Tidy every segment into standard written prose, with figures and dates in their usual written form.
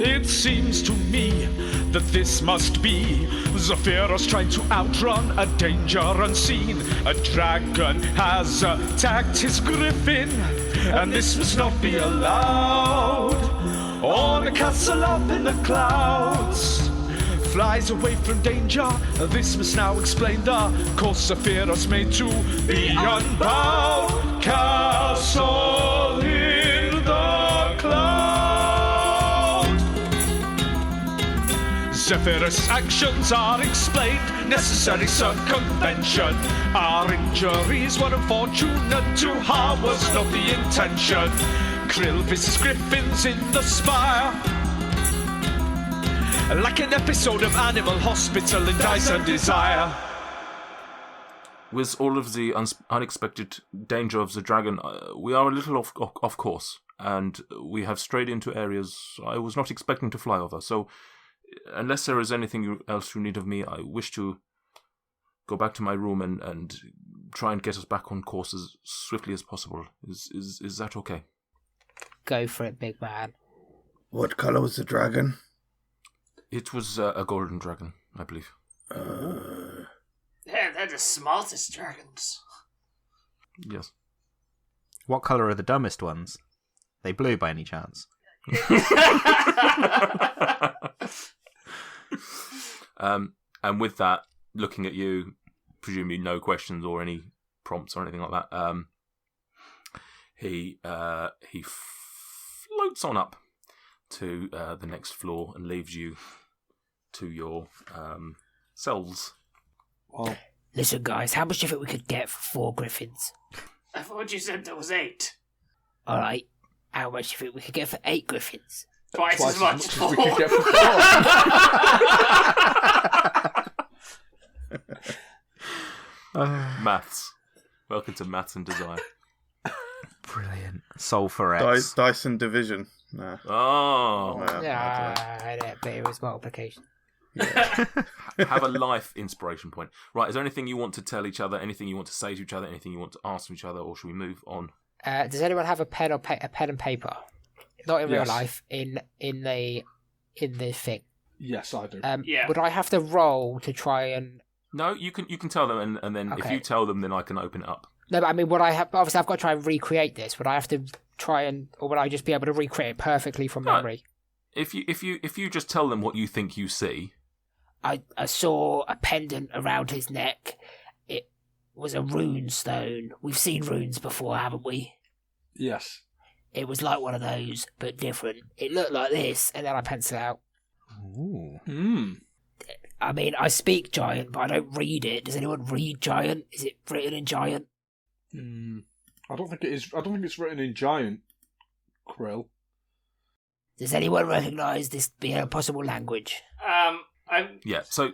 It seems to me that this must be Zephyros trying to outrun a danger unseen. A dragon has attacked his griffin, and this must not be allowed. On a castle up in the clouds, flies away from danger. This must now explain the course Zephyros made to the unbound castle in the cloud. Zephyros' actions are explained, necessary circumvention. Our injuries were unfortunate, to harm was not the intention. Krill visits griffins in the spire, like an episode of Animal Hospital in Dice and Desire. With all of the unexpected danger of the dragon, we are a little off course, and we have strayed into areas I was not expecting to fly over. So, unless there is anything else you need of me, I wish to go back to my room and try and get us back on course as swiftly as possible. Is that okay? Go for it, big man. What colour was the dragon? It was a golden dragon, I believe. Yeah, they're the smartest dragons. Yes. What colour are the dumbest ones? They blue by any chance? And with that, looking at you, presumably no questions or any prompts or anything like that, he floats on up to the next floor and leaves you to your cells. Well, Listen, guys, how much do you think we could get for 4 griffins? I thought you said there was 8. All right. How much do you think we could get for 8 griffins? Twice as much as for we could get for 4. Maths. Welcome to Maths and Desire. Brilliant. Soul for X. Dyson division. Nah. Oh. Yeah, but it was multiplication. Yeah. Have a life inspiration point. Right, is there anything you want to tell each other, anything you want to say to each other, anything you want to ask from each other, or should we move on? Does anyone have a pen or a pen and paper? Not in real Yes. life, in the thing. Yes, I do. Yeah. Would I have to roll to try and... No, you can tell them, and then if Okay. you tell them, then I can open it up. No, but I mean, would I have... Obviously, I've got to try and recreate this. Would I have to try and... Or would I just be able to recreate it perfectly from No. memory? If you just tell them what you think you see. I saw a pendant around his neck. It was a rune stone. We've seen runes before, haven't we? Yes. It was like one of those, but different. It looked like this, and then I pencil it out. Ooh. I mean, I speak giant, but I don't read it. Does anyone read giant? Is it written in giant? I don't think it is. I don't think it's written in giant, Krill. Does anyone recognise this being a possible language? Yeah. So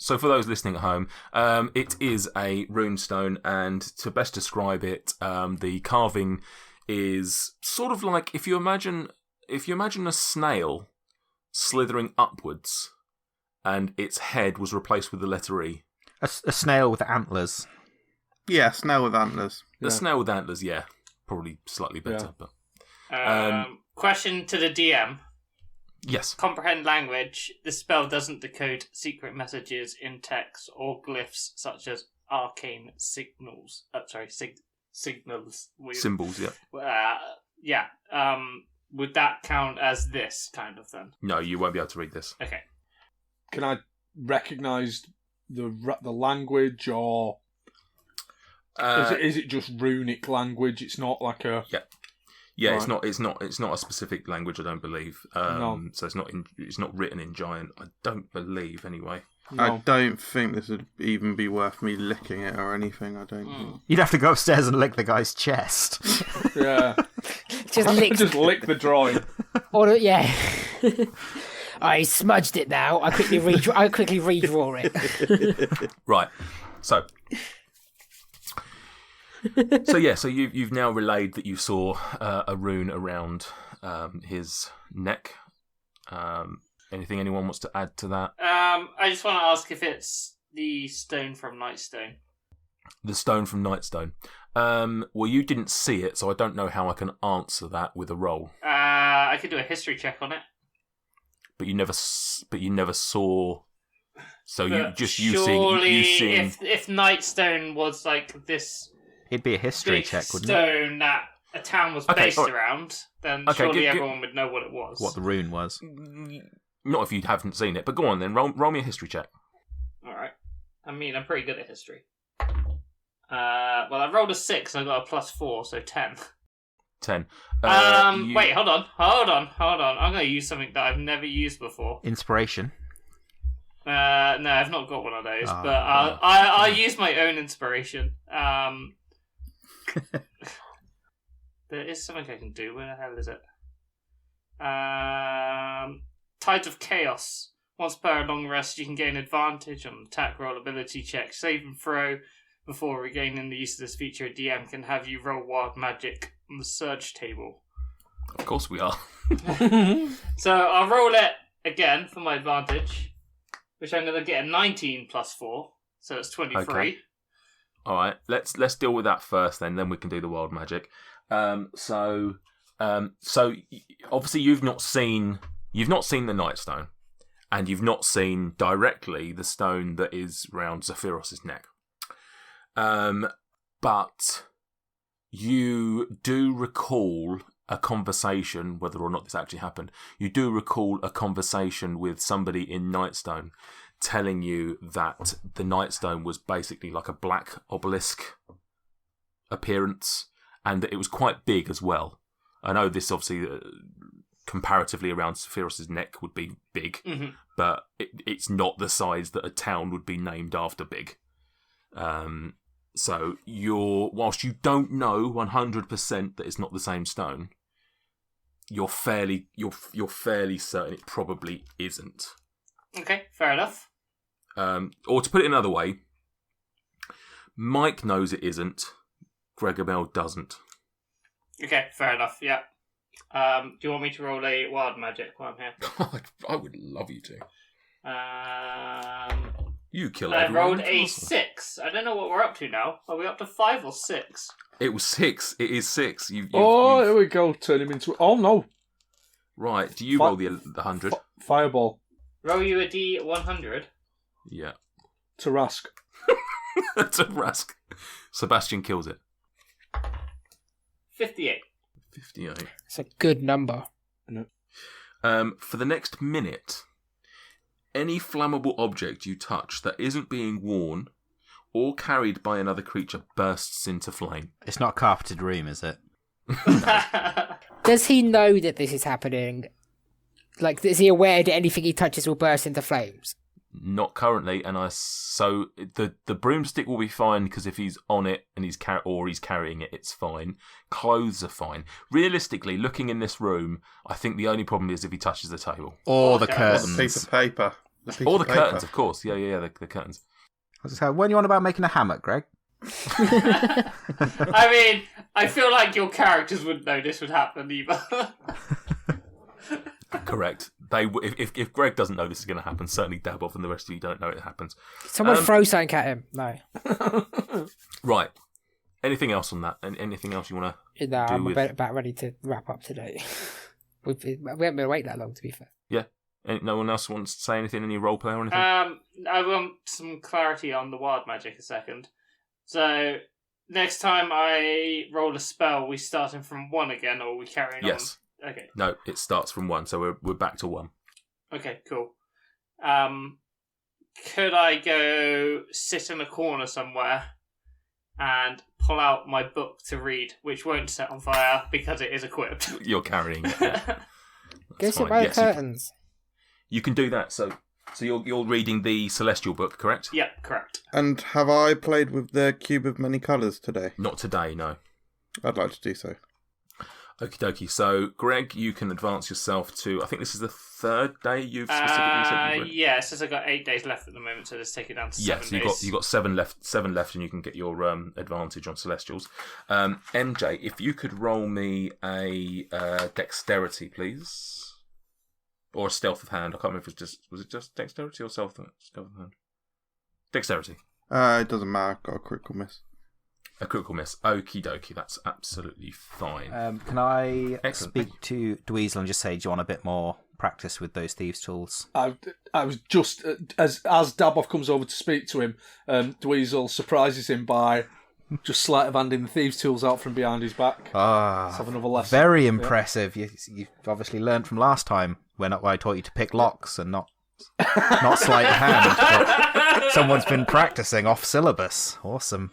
for those listening at home, it is a runestone, and to best describe it, the carving is sort of like if you imagine a snail slithering upwards, and its head was replaced with the letter E. A snail with antlers. Yeah, snail with antlers. The snail with antlers, yeah, probably slightly better, but Question to the DM. yes. Comprehend language. This spell doesn't decode secret messages in text or glyphs such as arcane signals. Signals. Symbols, yeah. Yeah. Would that count as this kind of thing? No, you won't be able to read this. Okay. Can I recognise the language, or is it just runic language? It's not like a Yeah, Right. it's not a specific language, I don't believe. No. So it's not written in giant, I don't believe anyway. no. I don't think this would even be worth me licking it or anything. I don't think. You'd have to go upstairs and lick the guy's chest. Yeah. Just lick... Just lick the drawing. Or, yeah. I smudged it now. I quickly redraw it. Right. So you've now relayed that you saw a rune around his neck. Anything anyone wants to add to that? I just want to ask if it's the stone from Nightstone. The stone from Nightstone. Well, you didn't see it, so I don't know how I can answer that with a roll. I could do a history check on it. but you never saw. So But you surely, seeing. if Nightstone was like this It'd be a history big check, wouldn't it? stone that a town was Okay, based alright. around, then Okay, surely good- everyone would know what it was. What the rune was. Not if you haven't seen it, but go on then. Roll me a history check. All right. I mean, I'm pretty good at history. Well, I rolled a 6 and I got a +4, so 10. 10. Wait, hold on. I'm going to use something that I've never used before. Inspiration. No, I've not got one of those, Oh, but I'll use my own inspiration. There is something I can do. Where the hell is it? Tides of Chaos. Once per long rest, you can gain advantage on attack roll, ability check, save and throw. Before regaining the use of this feature, a DM can have you roll wild magic on the surge table. Of course we are. So I'll roll it again for my advantage, which I'm going to get a 19 +4, so it's 23. Okay. All right, let's deal with that first, then we can do the wild magic. So obviously you've not seen the Nightstone, and you've not seen directly the stone that is round Zephyros's neck. But you do recall a conversation, whether or not this actually happened. You do recall a conversation with somebody in Nightstone telling you that the Nightstone was basically like a black obelisk appearance, and that it was quite big as well. I know this obviously comparatively around Zephyros's neck would be big, but it's not the size that a town would be named after big. So whilst you don't know 100% that it's not the same stone, you're fairly certain it probably isn't. Okay, fair enough. Or to put it another way, Mike knows it isn't. Gregabel doesn't. Okay, fair enough, yeah. Do you want me to roll a wild magic while I'm here? God, I would love you to. You kill I everyone. rolled a 6. I don't know what we're up to now. Are we up to 5 or 6? It was 6. It is 6. Here you've- we go. Turn him into... Oh, no. Right. Do you roll the 100? Fireball. Roll you a D100. Yeah. Tarask. That's a Rask. Sebastian kills it. 58. 58. It's a good number. For the next minute, any flammable object you touch that isn't being worn or carried by another creature bursts into flame. It's not a carpeted room, is it? Does he know that this is happening? Like, is he aware that anything he touches will burst into flames? Not currently, and so the broomstick will be fine because if he's on it and he's carrying it, it's fine. Clothes are fine. Realistically, looking in this room, I think the only problem is if he touches the table Or the Okay. curtains. Piece of paper. or the curtains, of course. Yeah, the curtains. I was just saying, when you on about making a hammock, Greg? I mean, I feel like your characters wouldn't know this would happen either. Correct. If Greg doesn't know this is going to happen, certainly Dabov and the rest of you don't know it happens. Someone throw something at him. No. Right. Anything else on that? Anything else you want to? No, do I'm with- about ready to wrap up today. We haven't been waiting that long, to be fair. Yeah. No one else wants to say anything? Any role play or anything? I want some clarity on the wild magic a second. So, next time I roll a spell, we starting from 1 again, or are we carrying Yes. on? Okay. No, it starts from 1, so we're back to 1. Okay, cool. Could I go sit in a corner somewhere and pull out my book to read, which won't set on fire because it is equipped? You're carrying it. Yeah. Go That's sit fine. by the Yes, you can- curtains. You can do that. So you're reading the Celestial book, correct? Yep, correct. And have I played with the Cube of Many Colours today? Not today, no. I'd like to do so. Okie dokie. So, Greg, you can advance yourself to... I think this is the 3rd day you've specifically said you've read. Yeah, it says I've got 8 days left at the moment, so let's take it down to 7 Yes, days. you've got 7 left, and you can get your advantage on Celestials. MJ, if you could roll me a Dexterity, please. Or a Stealth of Hand. I can't remember if was it just Dexterity or Stealth of Hand? Dexterity. It doesn't matter. I've got a critical miss. A critical miss. Okie dokie, that's absolutely fine. Can I Excellent. speak to Dweezil and just say, do you want a bit more practice with those thieves' tools? I was just as Daboff comes over to speak to him, Dweezil surprises him by just sleight of handing the thieves' tools out from behind his back. Let's have another lesson. Very impressive. You've obviously learned from last time when I taught you to pick locks and not sleight of hand. But someone's been practicing off syllabus. Awesome.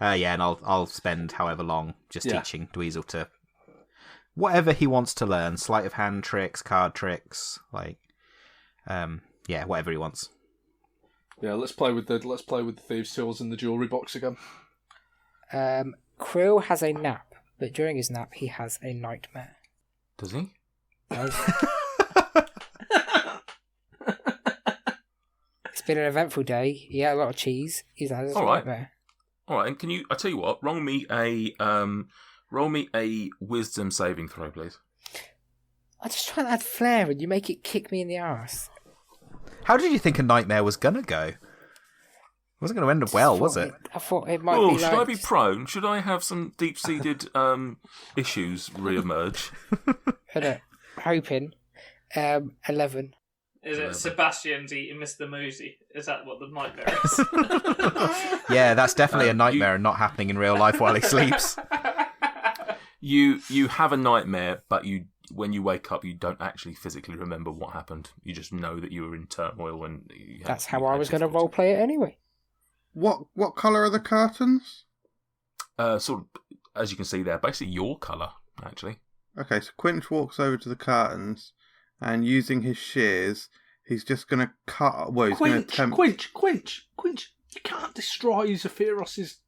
And I'll spend however long just teaching Dweezil to whatever he wants to learn. Sleight of hand tricks, card tricks, whatever he wants. Yeah, let's play with the thieves' tools in the jewellery box again. Krill has a nap, but during his nap he has a nightmare. Does he? It's been an eventful day. He ate a lot of cheese. He's had a nightmare. All right, and can you? I tell you what. Roll me a wisdom saving throw, please. I just try to add flair, and you make it kick me in the arse. How did you think a nightmare was gonna go? It wasn't going to end up well, was it? I thought it might be. Should I be prone? Should I have some deep-seated issues re-emerge? Hoping. 11. Is it Sebastian's eating Mr. Mosey? Is that what the nightmare is? Yeah, that's definitely a nightmare and not happening in real life while he sleeps. You have a nightmare, but when you wake up, you don't actually physically remember what happened. You just know that you were in turmoil. That's how I was going to roleplay it anyway. What colour are the curtains? Sort of, as you can see there, basically your colour, actually. Okay, so Quinch walks over to the curtains, and using his shears, he's just going to cut. Well, he's going to attempt. Quinch! You can't destroy Zaphiros's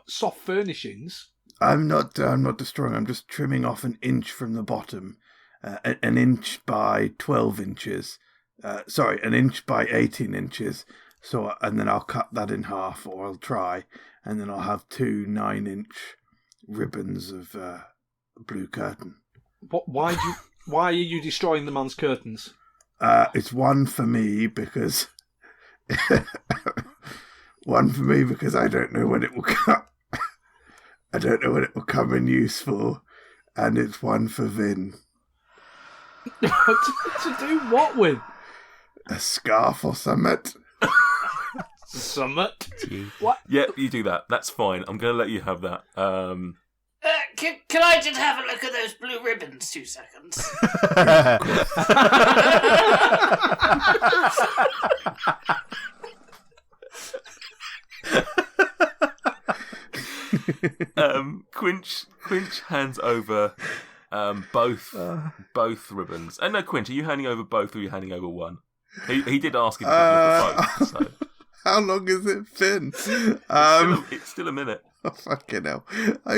soft furnishings. I'm not destroying. I'm just trimming off an inch from the bottom, an inch by 12 inches. An inch by 18 inches. So, and then I'll cut that in half, or I'll try, and then I'll have 2 9-inch ribbons of blue curtain. Why are you destroying the man's curtains? It's one for me because I don't know when it will come. I don't know when it will come in useful, and it's one for Vin. To do what with? A scarf or something. Summit. What? Yep, you do that. That's fine. I'm going to let you have that. Can I just have a look at those blue ribbons 2 seconds? Quinch hands over both ribbons. And no, Quinch, are you handing over both, or are you handing over one? He did ask if you could look at both. So. How long has it been? It's still a minute. Oh, fucking hell.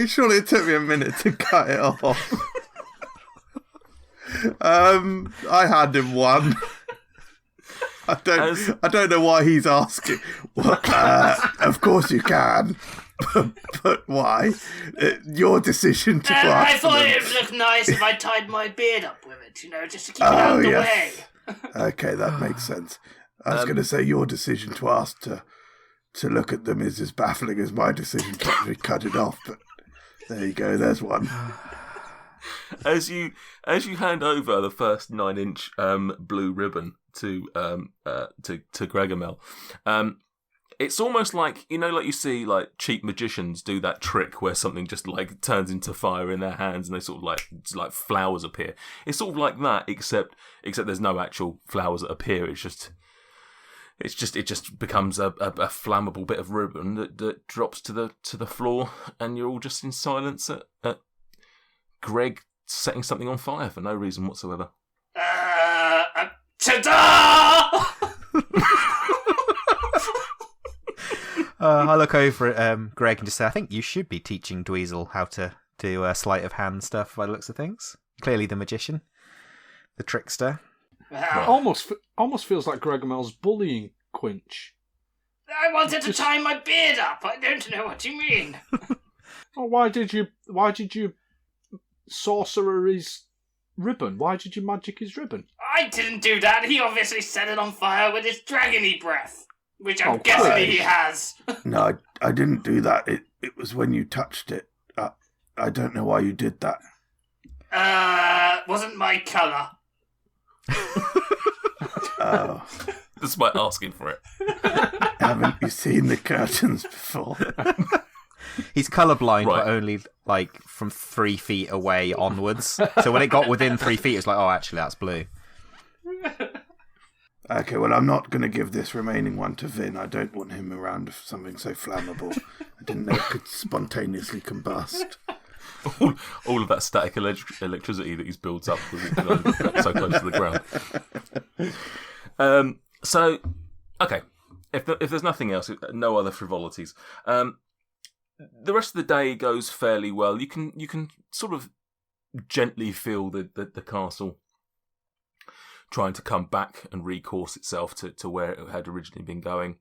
Surely it took me a minute to cut it off. I had him one. I don't know why he's asking. Well, of course you can. But why? Your decision to ask. I thought it would look nice if I tied my beard up with it, just to keep it out of the way. Okay, that makes sense. I was going to say your decision to ask to look at them is as baffling as my decision to actually cut it off. But there you go. There's one. As you hand over the first 9-inch blue ribbon to Gregamel, it's almost like like you see like cheap magicians do that trick where something just like turns into fire in their hands and they sort of like flowers appear. It's sort of like that, except there's no actual flowers that appear. It just becomes a flammable bit of ribbon that drops to the floor, and you're all just in silence at Greg setting something on fire for no reason whatsoever. Ta-da! I look over at Greg and just say, I think you should be teaching Dweezil how to do sleight of hand stuff by the looks of things. Clearly the magician, the trickster. Almost feels like Gregamel's bullying Quinch. I wanted to tie my beard up. I don't know what you mean. Why did you sorcerer his ribbon? Why did you magic his ribbon? I didn't do that. He obviously set it on fire with his dragony breath, which I'm guessing he has. No, I didn't do that. It was when you touched it. I don't know why you did that. Wasn't my colour. Oh, Despite asking for it. haven't you seen the curtains before? He's colourblind, Right. but only like from 3 feet away onwards. So when it got within 3 feet, it's like, oh, actually, that's blue. Okay, well, I'm not going to give this remaining one to Vin. I don't want him around something so flammable. I didn't know it could spontaneously combust. All of that static electricity that he's built up because he's been so close to the ground. So, okay. If there's nothing else, no other frivolities. The rest of the day goes fairly well. You can sort of gently feel the castle trying to come back and recourse itself to where it had originally been going.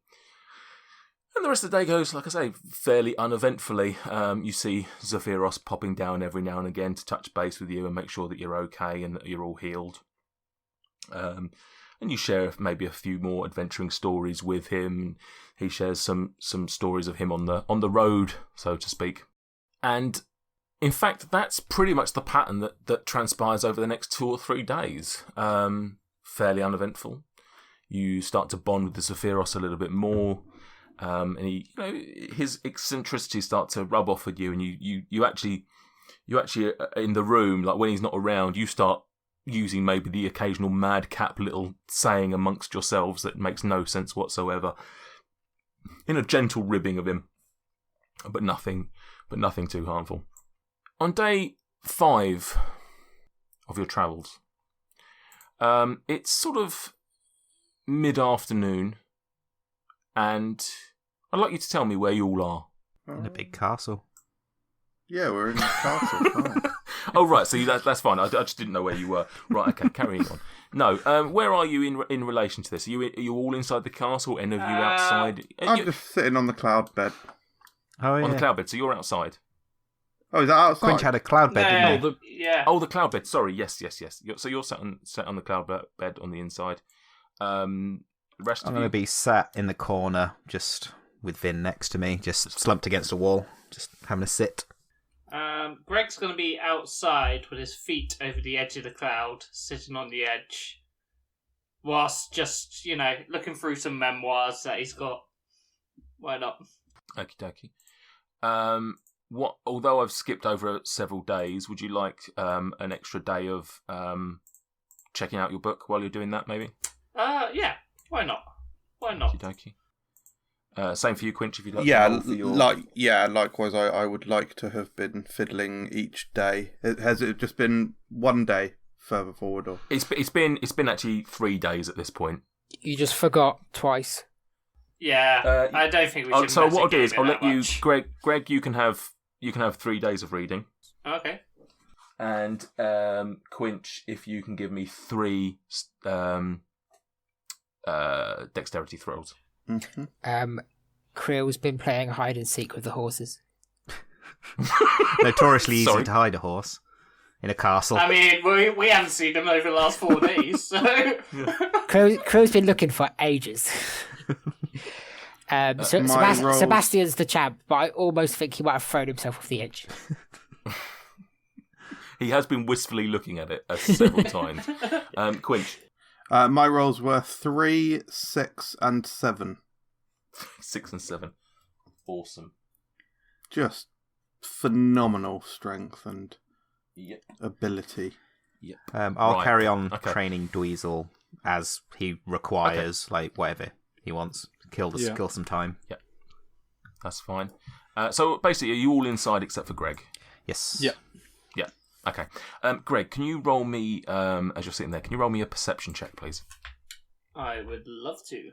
And the rest of the day goes, like I say, fairly uneventfully. You see Zaphiros popping down every now and again to touch base with you and make sure that you're okay and that you're all healed. And you share maybe a few more adventuring stories with him. He shares some stories of him on the road, so to speak. And in fact, that's pretty much the pattern that transpires over the next 2 or 3 days. Fairly uneventful. You start to bond with the Zaphiros a little bit more. And his eccentricities start to rub off with you, and you actually in the room, like when he's not around, you start using maybe the occasional madcap little saying amongst yourselves that makes no sense whatsoever, in a gentle ribbing of him, but nothing too harmful. On day 5 of your travels, it's sort of mid-afternoon, and I'd like you to tell me where you all are. In a big castle. Yeah, we're in the castle. Fine. Oh, right, so that's fine. I just didn't know where you were. Right, okay, carrying on. No, where are you in relation to this? Are you all inside the castle? Any of you outside? I'm just sitting on the cloud bed. Oh, yeah. On the cloud bed, so you're outside. Oh, is that outside? Quinch had a cloud bed, didn't he? Yeah. Oh, the cloud bed. Sorry, yes. So you're sat on the cloud bed on the inside. The rest I'm of going you. to be sat in the corner, just with Vin next to me, just slumped against a wall, just having a sit. Greg's going to be outside with his feet over the edge of the cloud, sitting on the edge, whilst just, looking through some memoirs that he's got. Why not? Okie dokie. Although I've skipped over several days, would you like an extra day of checking out your book while you're doing that, maybe? Yeah. Why not? Why not? Okie dokie. Same for you, Quinch, if you'd like Yeah, to roll for your... likewise, I would like to have been fiddling each day. Has it just been one day further forward, or It's been actually 3 days at this point. You just forgot twice. Yeah, I don't think we should. So what I'll do is investigate I'll it let you, that much. Greg. You can have 3 days of reading, Okay. and Quinch, if you can give me 3 dexterity throws. Mm-hmm. Krill's been playing hide and seek with the horses. Notoriously easy Sorry. to hide a horse in a castle. I mean, we haven't seen them over the last 4 days, so... Krill's been looking for ages. Sebastian's the champ, but I almost think he might have thrown himself off the edge. He has been wistfully looking at it several times. Quinch. My rolls were 3, 6, and 7. 6 and 7. Awesome. Just phenomenal strength and Yep. ability. Yep. I'll Right. carry on Okay. training Dweezil as he requires, like whatever he wants. Kill some time. That's fine. So basically, are you all inside except for Greg? Yes. Yeah. Yeah. Okay. Greg, can you roll me, as you're sitting there, can you roll me a perception check, please? I would love to.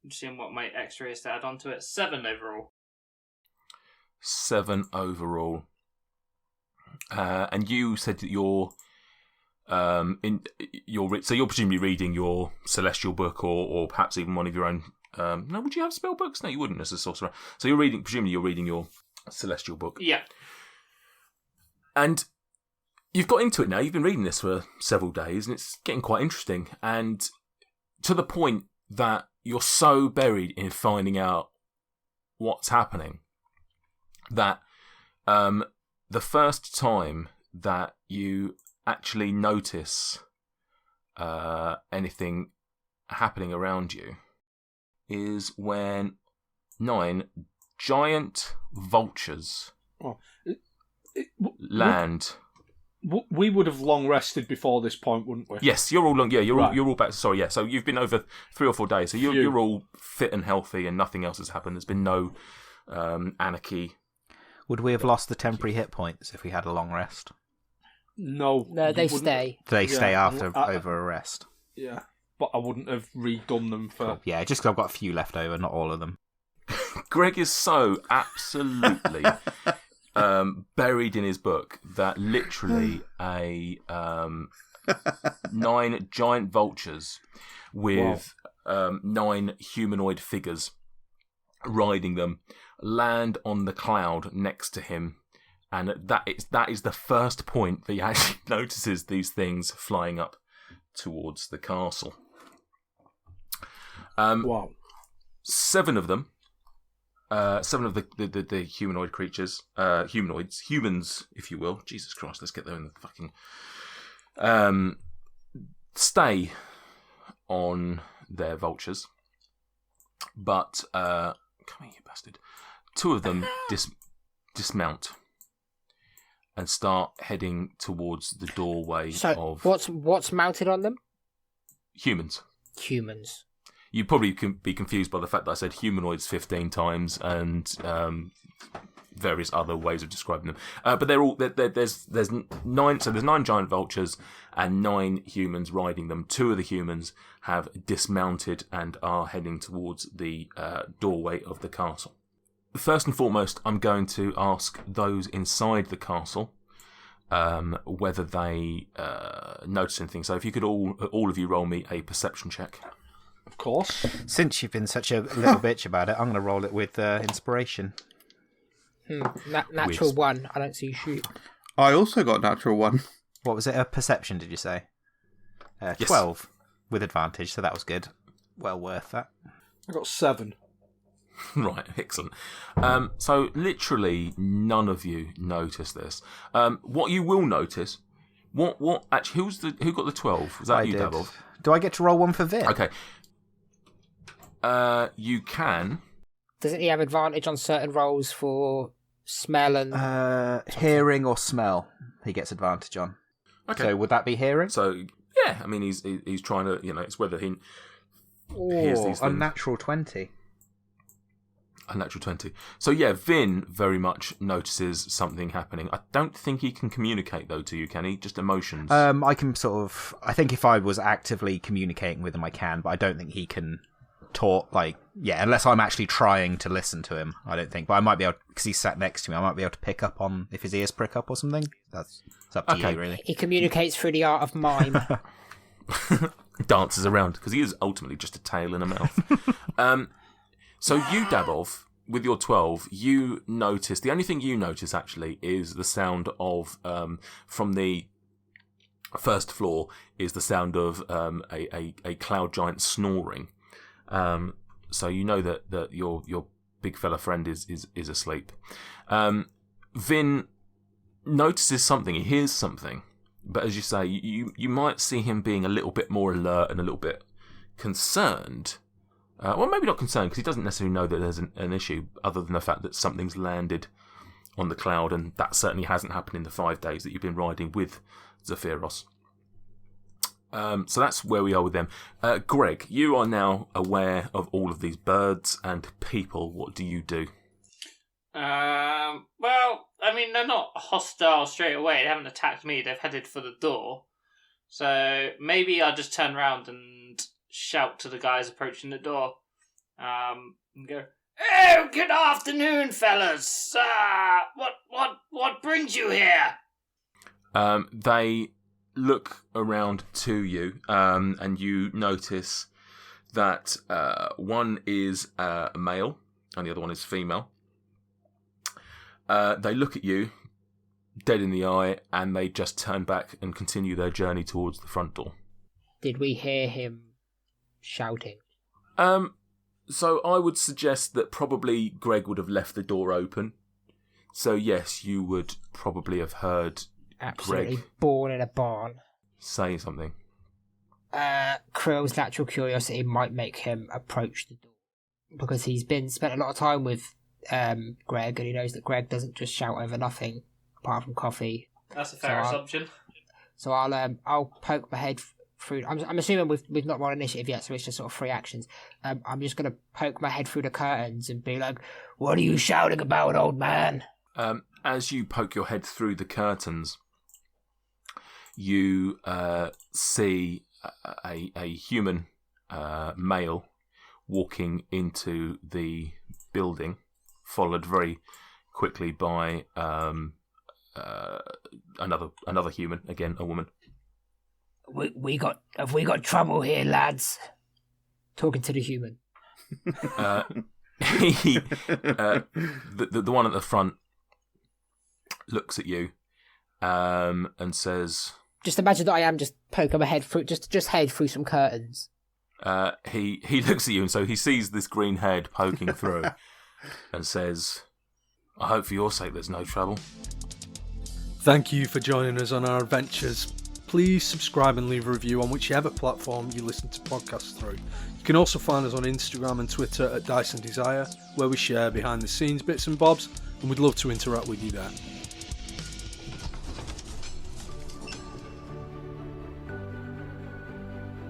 Just seeing what my extra is to add onto it. 7 overall. 7 overall. And you said that you're so you're presumably reading your celestial book or perhaps even one of your own. No, would you have spell books? No, you wouldn't as a sorcerer. So presumably you're reading your celestial book. Yeah. And you've got into it now. You've been reading this for several days, and it's getting quite interesting. And to the point that you're so buried in finding out what's happening that the first time that you actually notice anything happening around you is when 9 giant vultures land. We would have long rested before this point, wouldn't we? Yes, you're all long. Yeah, Right. you're all back. Sorry, yeah. So you've been over 3 or 4 days. So you're all fit and healthy, and nothing else has happened. There's been no anarchy. Would we have lost the temporary hit points if we had a long rest? No. No, they you wouldn't. stay. Do they stay Yeah, after over a rest? Yeah, but I wouldn't have redone them for. Cool. Yeah, just 'cause I've got a few left over, not all of them. Greg is so absolutely buried in his book that literally 9 giant vultures with 9 humanoid figures riding them land on the cloud next to him, and that is the first point that he actually notices these things flying up towards the castle. Wow. 7 of them. 7 of the humanoid creatures, humans, if you will. Jesus Christ, let's get there in the fucking. Stay on their vultures, but come here, you bastard. 2 of them dismount and start heading towards the doorway of what's mounted on them? humans. Humans. You probably can be confused by the fact that I said humanoids 15 times and various other ways of describing them. But they're all there's 9. So there's 9 giant vultures and 9 humans riding them. 2 of the humans have dismounted and are heading towards the doorway of the castle. First and foremost, I'm going to ask those inside the castle whether they notice anything. So if you could all of you roll me a perception check. Of course. Since you've been such a little bitch about it, I'm going to roll it with inspiration. Natural 1. I don't see you shoot. I also got natural 1. What was it? A perception, did you say? Yes. 12 with advantage, so that was good. Well worth that. I got 7. Right, excellent. So literally none of you notice this. What you will notice, what actually who got the 12? Was that you, did. Davov? Do I get to roll one for Vin? Okay. You can. Doesn't he have advantage on certain rolls for smell and hearing or smell? He gets advantage on. Okay. So would that be hearing? So yeah, I mean he's trying to, it's whether he hears these things. A natural 20. A natural 20. So yeah, Vin very much notices something happening. I don't think he can communicate though to you, can he? Just emotions. I can I think if I was actively communicating with him, I can, but I don't think he can talk, unless I'm actually trying to listen to him, I don't think. But I might be able, because he's sat next to me, I might be able to pick up on if his ears prick up or something. It's up to you, really. he communicates through the art of mime. Dances around, because he is ultimately just a tail and a mouth. So you, Davov, with your 12, you notice, the only thing you notice actually is the sound of, from the first floor, is the sound of a cloud giant snoring. So you know that your big fella friend is asleep. Vin notices something, he hears something, but as you say, you might see him being a little bit more alert and a little bit concerned. Well, maybe not concerned, because he doesn't necessarily know that there's an issue, other than the fact that something's landed on the cloud, and that certainly hasn't happened in the 5 days that you've been riding with Zaphiros. So that's where we are with them. Greg, you are now aware of all of these birds and people. What do you do? Well, I mean, they're not hostile straight away. They haven't attacked me. They've headed for the door. So maybe I'll just turn around and shout to the guys approaching the door. And go, "Oh, good afternoon, fellas. What brings you here?" They look around to you, and you notice that one is a male and the other one is female. They look at you dead in the eye, and they just turn back and continue their journey towards the front door. Did we hear him shouting? So I would suggest that probably Greg would have left the door open. So yes, you would probably have heard absolutely Greg. born in a barn. say something. Krill's natural curiosity might make him approach the door because he's spent a lot of time with Greg, and he knows that Greg doesn't just shout over nothing apart from coffee. That's a fair assumption. So I'll poke my head through. I'm assuming we've not rolled initiative yet, so it's just sort of free actions. I'm just gonna poke my head through the curtains and be like, "What are you shouting about, old man?" As you poke your head through the curtains, you see a human male walking into the building, followed very quickly by another human, again a woman. Have we got trouble here, lads? Talking to the human. The one at the front looks at you and says, "Just imagine that I am just poking my head through, just head through some curtains." He looks at you, and so he sees this green head poking through, and says, "I hope for your sake there's no trouble." Thank you for joining us on our adventures. Please subscribe and leave a review on whichever platform you listen to podcasts through. You can also find us on Instagram and Twitter at Dyson Desire, where we share behind the scenes bits and bobs, and we'd love to interact with you there.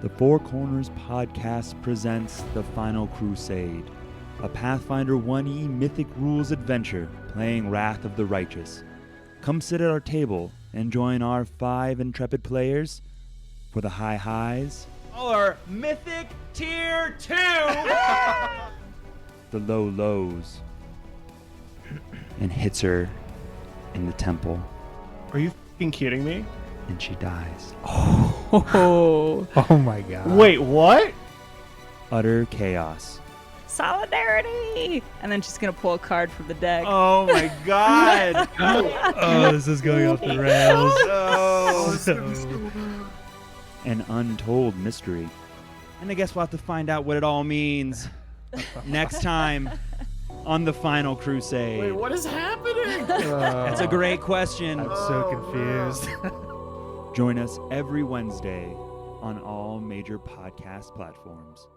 The Four Corners Podcast presents The Final Crusade, a Pathfinder 1E Mythic Rules adventure playing Wrath of the Righteous. Come sit at our table and join our 5 intrepid players for the high highs, or Mythic Tier 2, the low lows, and hits her in the temple. Are you f***ing kidding me? And she dies. Oh my god. Wait, what? Utter chaos. Solidarity! And then she's gonna pull a card from the deck. Oh my god! Oh, this is going off the rails. Oh, An untold mystery. And I guess we'll have to find out what it all means next time on The Final Crusade. Wait, what is happening? That's a great question. I'm so confused. Join us every Wednesday on all major podcast platforms.